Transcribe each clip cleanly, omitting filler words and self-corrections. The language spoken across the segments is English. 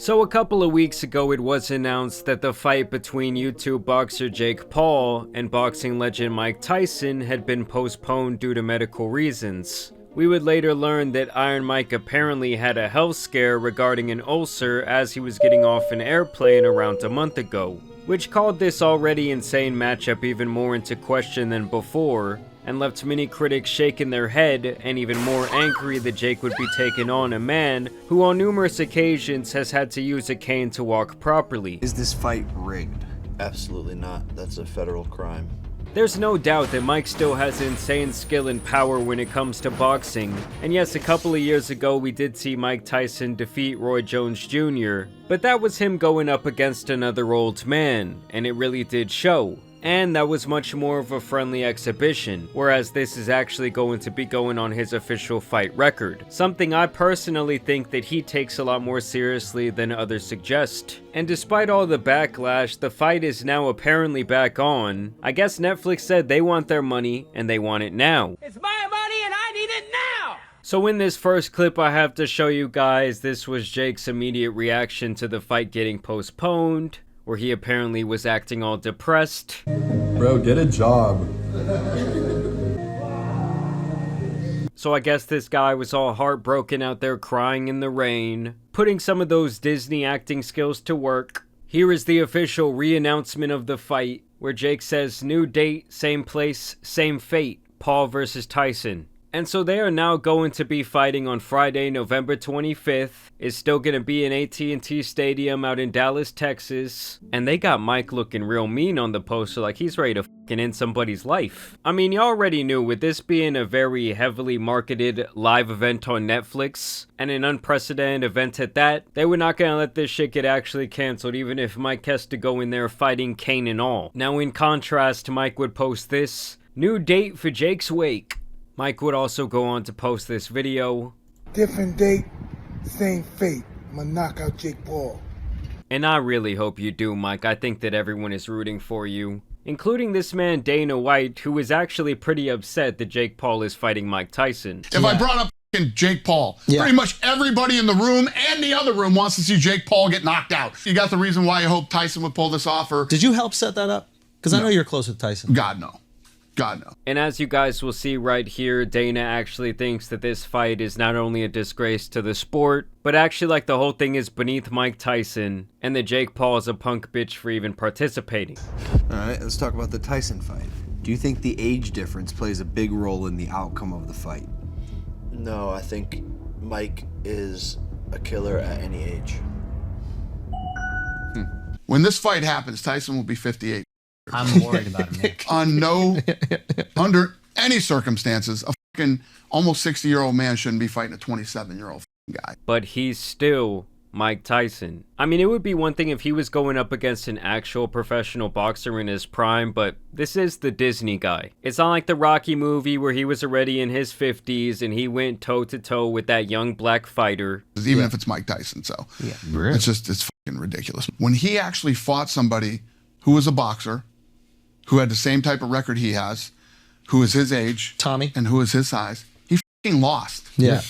So a couple of weeks ago it was announced that the fight between YouTube boxer Jake Paul and boxing legend Mike Tyson had been postponed due to medical reasons. We would later learn that Iron Mike apparently had a health scare regarding an ulcer as he was getting off an airplane around a month ago, which called this already insane matchup even more into question than before, and left many critics shaking their head and even more angry that Jake would be taking on a man who on numerous occasions has had to use a cane to walk properly. Is this fight rigged? Absolutely not. That's a federal crime. There's no doubt that Mike still has insane skill and power when it comes to boxing, and yes, a couple of years ago we did see Mike Tyson defeat Roy Jones Jr., but that was him going up against another old man, and it really did show. And that was much more of a friendly exhibition, whereas this is actually going to be going on his official fight record. Something I personally think that he takes a lot more seriously than others suggest. And despite all the backlash, the fight is now apparently back on. I guess Netflix said they want their money, and they want it now. It's my money and I need it now! So in this first clip I have to show you guys, this was Jake's immediate reaction to the fight getting postponed, where he apparently was acting all depressed. Bro, get a job. So I guess this guy was all heartbroken out there crying in the rain, putting some of those Disney acting skills to work. Here is the official re-announcement of the fight, where Jake says, "New date, same place, same fate, Paul versus Tyson." And so they are now going to be fighting on Friday, November 25th. It's still going to be in AT&T Stadium out in Dallas, Texas. And they got Mike looking real mean on the poster, like he's ready to fucking end somebody's life. I mean, you already knew, with this being a very heavily marketed live event on Netflix, and an unprecedented event at that, they were not going to let this shit get actually canceled, even if Mike has to go in there fighting cane and all. Now, in contrast, Mike would post this: "New date for Jake's wake." Mike would also go on to post this video. "Different date, same fate. I'm gonna knock out Jake Paul." And I really hope you do, Mike. I think that everyone is rooting for you, including this man Dana White, who is actually pretty upset that Jake Paul is fighting Mike Tyson. If I brought up Jake Paul, pretty much everybody in the room and the other room wants to see Jake Paul get knocked out. You got the reason why you hope Tyson would pull this off? Or did you help set that up? Because I know you're close with Tyson. God, no. God, no. And as you guys will see right here, Dana actually thinks that this fight is not only a disgrace to the sport, but actually like the whole thing is beneath Mike Tyson, and that Jake Paul is a punk bitch for even participating. All right, let's talk about the Tyson fight. Do you think the age difference plays a big role in the outcome of the fight? No, I think Mike is a killer at any age. When this fight happens, Tyson will be 58. I'm worried about him, Nick. Under any circumstances, a fucking almost 60-year-old man shouldn't be fighting a 27-year-old guy. But he's still Mike Tyson. I mean, it would be one thing if he was going up against an actual professional boxer in his prime, but this is the Disney guy. It's not like the Rocky movie where he was already in his 50s and he went toe-to-toe with that young black fighter. Even if it's Mike Tyson, so Really? it's fucking ridiculous. When he actually fought somebody who was a boxer, who had the same type of record he has, who is his age, Tommy, and who is his size, he fucking lost. Yeah.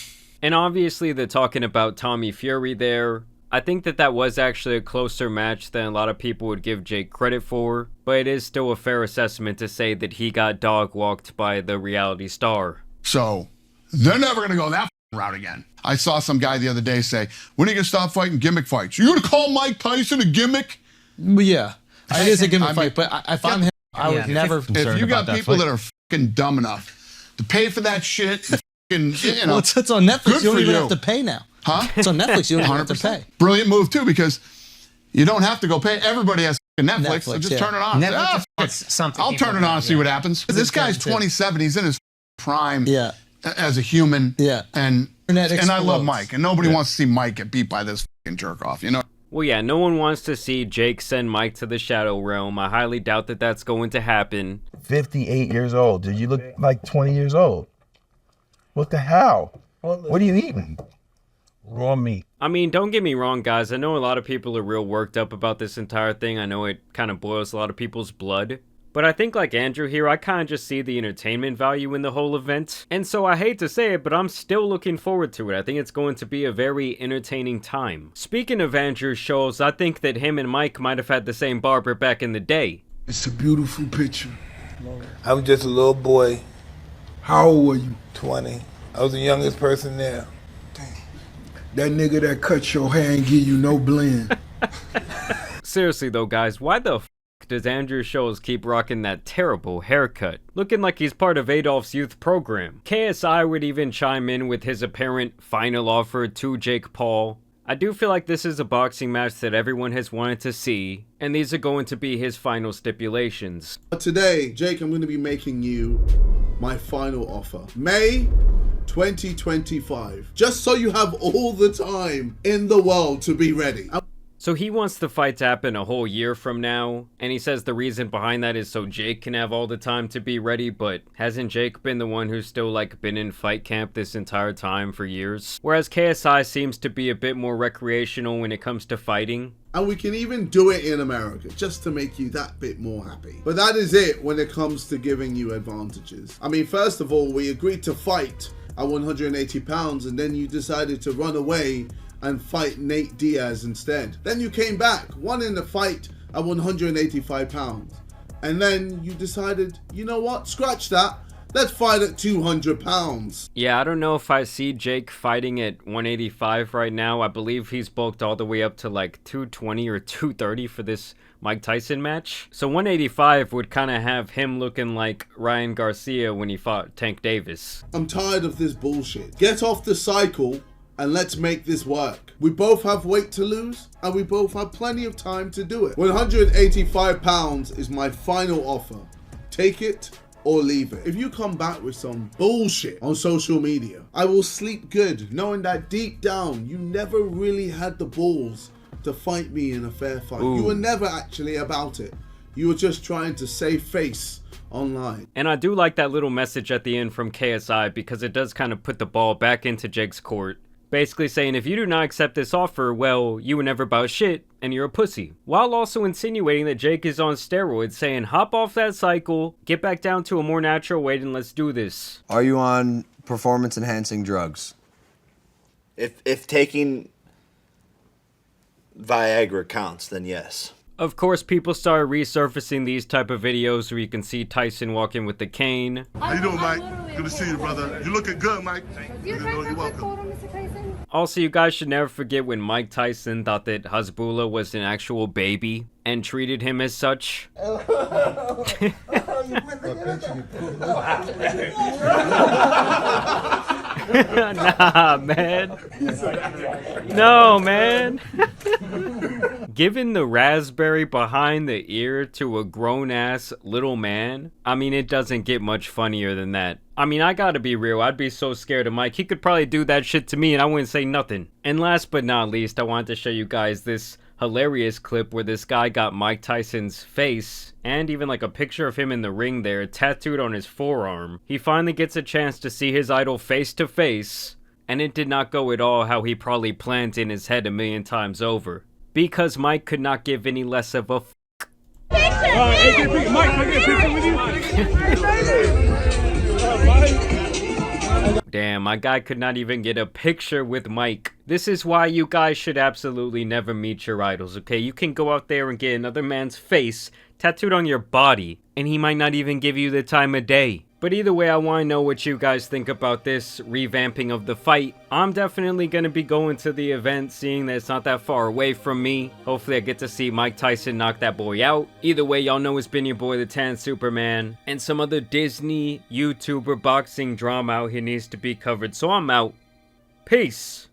And obviously they're talking about Tommy Fury there. I think that that was actually a closer match than a lot of people would give Jake credit for, but it is still a fair assessment to say that he got dog walked by the reality star. So they're never going to go that route again. I saw some guy the other day say, when are you going to stop fighting gimmick fights? You going to call Mike Tyson a gimmick? Yeah, it is a gimmick fight, but if I'm him, I would never. If you got people that are fucking dumb enough to pay for that shit, fucking, you know, well, it's on Netflix. good You don't for even you. have to pay now. Huh? It's on Netflix. You don't even have to pay. Brilliant move too, because you don't have to go pay. Everybody has Netflix, so just turn it on. I'll turn it on and see what happens. This guy's 27. He's in his prime as a human. Yeah. And I love Mike, and nobody wants to see Mike get beat by this fucking jerk off, you know? Well, yeah, no one wants to see Jake send Mike to the Shadow Realm. I highly doubt that that's going to happen. 58 years old, dude. You look like 20 years old. What the hell? What are you eating? Raw meat. I mean, don't get me wrong, guys. I know a lot of people are real worked up about this entire thing. I know it kind of boils a lot of people's blood. But I think like Andrew here, I kind of just see the entertainment value in the whole event. And so I hate to say it, but I'm still looking forward to it. I think it's going to be a very entertaining time. Speaking of Andrew's shows, I think that him and Mike might have had the same barber back in the day. It's a beautiful picture. I was just a little boy. How old were you? 20. I was the youngest person there. Damn. That nigga that cut your hair and give you no blend. Seriously though, guys, why the f does Andrew Schultz keep rocking that terrible haircut? Looking like he's part of Adolf's youth program. KSI would even chime in with his apparent final offer to Jake Paul. I do feel like this is a boxing match that everyone has wanted to see, and these are going to be his final stipulations. Today, Jake, I'm going to be making you my final offer. May 2025. Just so you have all the time in the world to be ready. So he wants the fight to happen a whole year from now, and he says the reason behind that is so Jake can have all the time to be ready, but hasn't Jake been the one who's still like been in fight camp this entire time for years? Whereas KSI seems to be a bit more recreational when it comes to fighting. And we can even do it in America, just to make you that bit more happy. But that is it when it comes to giving you advantages. I mean, first of all, we agreed to fight at 180 pounds, and then you decided to run away and fight Nate Diaz instead. Then you came back, won in the fight at 185 pounds. And then you decided, you know what, scratch that, let's fight at 200 pounds. Yeah, I don't know if I see Jake fighting at 185 right now. I believe he's bulked all the way up to like 220 or 230 for this Mike Tyson match. So 185 would kind of have him looking like Ryan Garcia when he fought Tank Davis. I'm tired of this bullshit. Get off the cycle and let's make this work. We both have weight to lose, and we both have plenty of time to do it. 185 pounds is my final offer. Take it or leave it. If you come back with some bullshit on social media, I will sleep good, knowing that deep down, you never really had the balls to fight me in a fair fight. Ooh. You were never actually about it. You were just trying to save face online. And I do like that little message at the end from KSI, because it does kind of put the ball back into Jake's court. Basically saying, if you do not accept this offer, well, you were never about shit, and you're a pussy. While also insinuating that Jake is on steroids, saying, hop off that cycle, get back down to a more natural weight, and let's do this. Are you on performance-enhancing drugs? If taking Viagra counts, then yes. Of course, people started resurfacing these type of videos where you can see Tyson walking with the cane. How you doing, Mike? Good to see you, brother. You're looking good, Mike. You're welcome. Also, you guys should never forget when Mike Tyson thought that Hasbulla was an actual baby and treated him as such. Nah, man. No, man. Giving the raspberry behind the ear to a grown-ass little man, I mean, it doesn't get much funnier than that. I mean, I gotta be real, I'd be so scared of Mike. He could probably do that shit to me and I wouldn't say nothing. And last but not least, I wanted to show you guys this hilarious clip where this guy got Mike Tyson's face and even like a picture of him in the ring there tattooed on his forearm. He finally gets a chance to see his idol face to face, and it did not go at all how he probably planned in his head a million times over. Because Mike could not give any less of a f***. Damn, my guy could not even get a picture with Mike. This is why you guys should absolutely never meet your idols, okay? You can go out there and get another man's face tattooed on your body, and he might not even give you the time of day. But either way, I want to know what you guys think about this revamping of the fight. I'm definitely going to be going to the event, seeing that it's not that far away from me. Hopefully I get to see Mike Tyson knock that boy out. Either way, y'all know it's been your boy, the Tan Superman. And some other Disney YouTuber boxing drama out here needs to be covered. So I'm out. Peace.